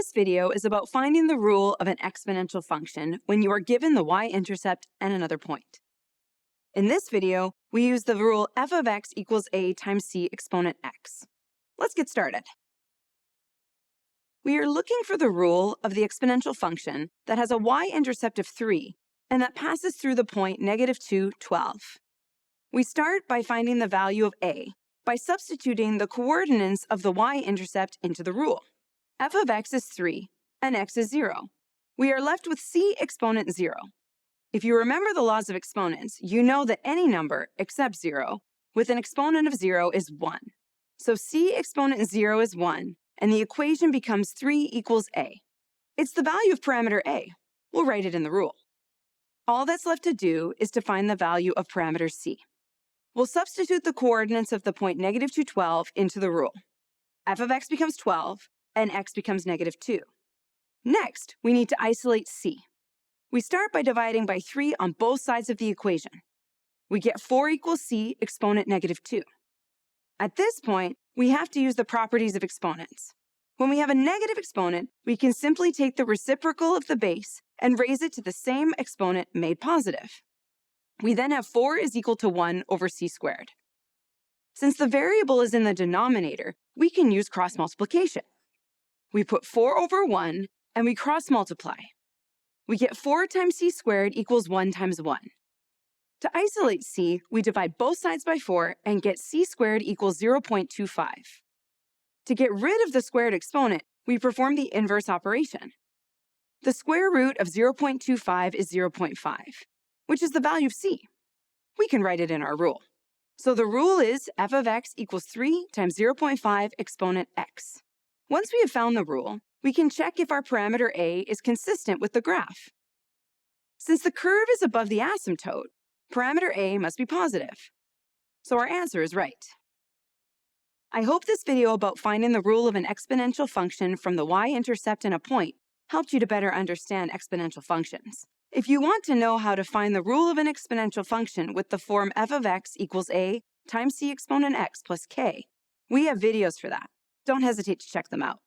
This video is about finding the rule of an exponential function when you are given the y-intercept and another point. In this video, we use the rule f of x equals a times c exponent x. Let's get started. We are looking for the rule of the exponential function that has a y-intercept of 3 and that passes through the point -2, 12. We start by finding the value of a by substituting the coordinates of the y-intercept into the rule. F of x is 3 and x is 0. We are left with c exponent 0. If you remember the laws of exponents, you know that any number except 0 with an exponent of 0 is 1. So c exponent 0 is 1, and the equation becomes 3 equals a. It's the value of parameter a. We'll write it in the rule. All that's left to do is to find the value of parameter c. We'll substitute the coordinates of the point -2, 12 into the rule. F of x becomes 12, and x becomes -2. Next, we need to isolate c. We start by dividing by 3 on both sides of the equation. We get 4 equals c exponent -2. At this point, we have to use the properties of exponents. When we have a negative exponent, we can simply take the reciprocal of the base and raise it to the same exponent made positive. We then have 4 is equal to 1 over c squared. Since the variable is in the denominator, we can use cross multiplication. We put 4 over 1, and we cross multiply. We get 4 times c squared equals 1 times 1. To isolate c, we divide both sides by 4 and get c squared equals 0.25. To get rid of the squared exponent, we perform the inverse operation. The square root of 0.25 is 0.5, which is the value of c. We can write it in our rule. So the rule is f of x equals 3 times 0.5 exponent x. Once we have found the rule, we can check if our parameter a is consistent with the graph. Since the curve is above the asymptote, parameter a must be positive. So our answer is right. I hope this video about finding the rule of an exponential function from the y-intercept and a point helped you to better understand exponential functions. If you want to know how to find the rule of an exponential function with the form f of x equals a times c exponent x plus k, we have videos for that. Don't hesitate to check them out.